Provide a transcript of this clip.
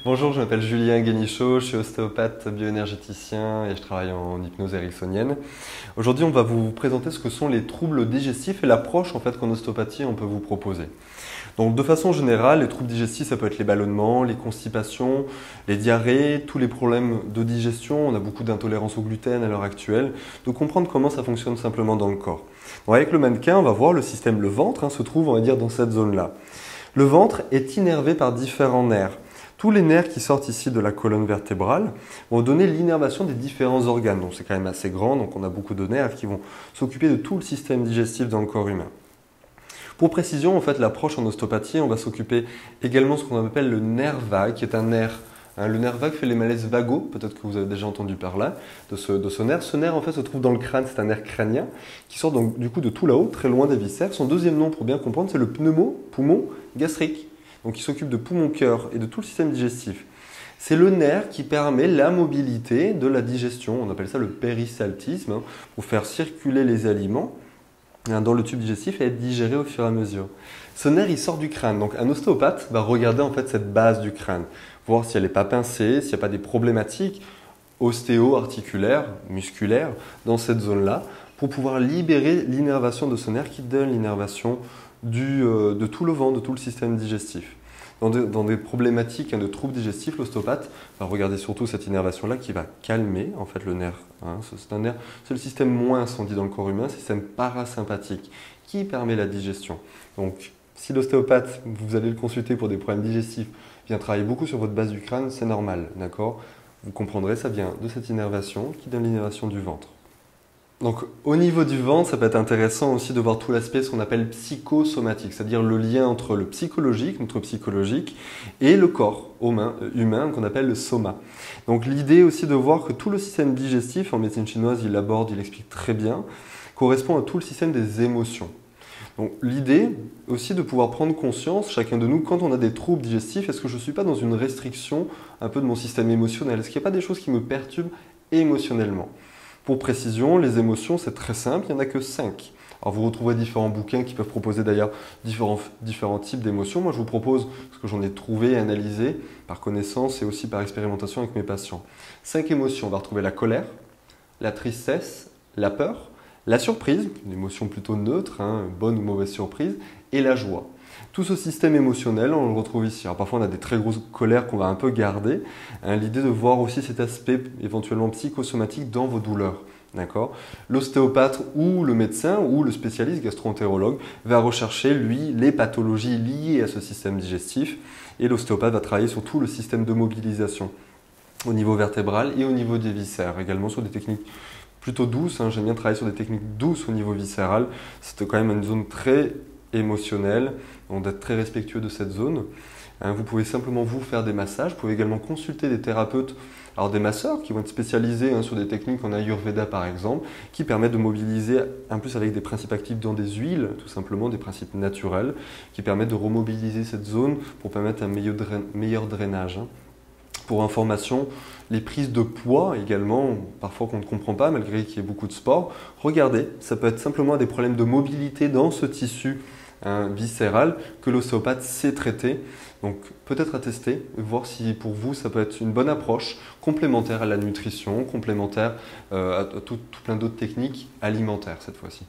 Bonjour, je m'appelle Julien Guénichot, je suis ostéopathe bioénergéticien et je travaille en hypnose ericksonienne. Aujourd'hui, on va vous présenter ce que sont les troubles digestifs et l'approche qu'en ostéopathie on peut vous proposer. Donc de façon générale, les troubles digestifs, ça peut être les ballonnements, les constipations, les diarrhées, tous les problèmes de digestion. On a beaucoup d'intolérance au gluten à l'heure actuelle. De comprendre comment ça fonctionne simplement dans le corps. Donc avec le mannequin, on va voir le système, le ventre se trouve, on va dire, dans cette zone-là. Le ventre est innervé par différents nerfs. Tous les nerfs qui sortent ici de la colonne vertébrale vont donner l'innervation des différents organes. Donc c'est quand même assez grand, donc on a beaucoup de nerfs qui vont s'occuper de tout le système digestif dans le corps humain. Pour précision, l'approche en ostéopathie, on va s'occuper également de ce qu'on appelle le nerf vague, qui est un nerf. Le nerf vague fait les malaises vagos, peut-être que vous avez déjà entendu parler de ce nerf. Ce nerf se trouve dans le crâne, c'est un nerf crânien qui sort donc du coup de tout là-haut, très loin des viscères. Son deuxième nom, pour bien comprendre, c'est le poumon gastrique. Donc il s'occupe de poumon-cœur et de tout le système digestif. C'est le nerf qui permet la mobilité de la digestion. On appelle ça le péristaltisme, pour faire circuler les aliments dans le tube digestif et être digéré au fur et à mesure. Ce nerf, il sort du crâne. Donc un ostéopathe va regarder cette base du crâne, voir si elle n'est pas pincée, s'il n'y a pas des problématiques ostéo-articulaires, musculaires dans cette zone-là, pour pouvoir libérer l'innervation de ce nerf qui donne l'innervation de tout le ventre, de tout le système digestif. Dans des problématiques de troubles digestifs, l'ostéopathe va regarder surtout cette innervation-là qui va calmer le nerf. C'est le système moins incendie dans le corps humain, le système parasympathique qui permet la digestion. Donc, si l'ostéopathe, vous allez le consulter pour des problèmes digestifs, vient travailler beaucoup sur votre base du crâne, c'est normal, d'accord? Vous comprendrez, ça vient de cette innervation qui donne l'innervation du ventre. Donc au niveau du ventre, ça peut être intéressant aussi de voir tout l'aspect, ce qu'on appelle psychosomatique, c'est-à-dire le lien entre le psychologique, notre psychologique, et le corps humain qu'on appelle le soma. Donc l'idée aussi de voir que tout le système digestif, en médecine chinoise, il explique très bien, correspond à tout le système des émotions. Donc l'idée aussi de pouvoir prendre conscience, chacun de nous, quand on a des troubles digestifs, est-ce que je ne suis pas dans une restriction un peu de mon système émotionnel? Est-ce qu'il n'y a pas des choses qui me perturbent émotionnellement? Pour précision, les émotions, c'est très simple, il n'y en a que 5. Alors vous retrouverez différents bouquins qui peuvent proposer d'ailleurs différents types d'émotions. Moi, je vous propose ce que j'en ai trouvé et analysé par connaissance et aussi par expérimentation avec mes patients. 5 émotions, on va retrouver la colère, la tristesse, la peur, la surprise, une émotion plutôt neutre, bonne ou mauvaise surprise, et la joie. Tout ce système émotionnel, on le retrouve ici. Alors parfois, on a des très grosses colères qu'on va un peu garder. L'idée de voir aussi cet aspect éventuellement psychosomatique dans vos douleurs. L'ostéopathe ou le médecin ou le spécialiste gastro-entérologue va rechercher, lui, les pathologies liées à ce système digestif. Et l'ostéopathe va travailler sur tout le système de mobilisation au niveau vertébral et au niveau des viscères. Également sur des techniques plutôt douces. J'aime bien travailler sur des techniques douces au niveau viscéral. C'est quand même une zone très émotionnelle, donc d'être très respectueux de cette zone. Vous pouvez simplement vous faire des massages, vous pouvez également consulter des thérapeutes, alors des masseurs qui vont être spécialisés sur des techniques en Ayurveda par exemple, qui permettent de mobiliser, en plus avec des principes actifs dans des huiles, tout simplement des principes naturels, qui permettent de remobiliser cette zone pour permettre un meilleur drainage. Pour information, les prises de poids également, parfois qu'on ne comprend pas malgré qu'il y ait beaucoup de sport, regardez, ça peut être simplement des problèmes de mobilité dans ce tissu viscéral que l'ostéopathe sait traiter. Donc peut-être à tester, voir si pour vous ça peut être une bonne approche complémentaire à la nutrition, complémentaire à tout plein d'autres techniques alimentaires cette fois-ci.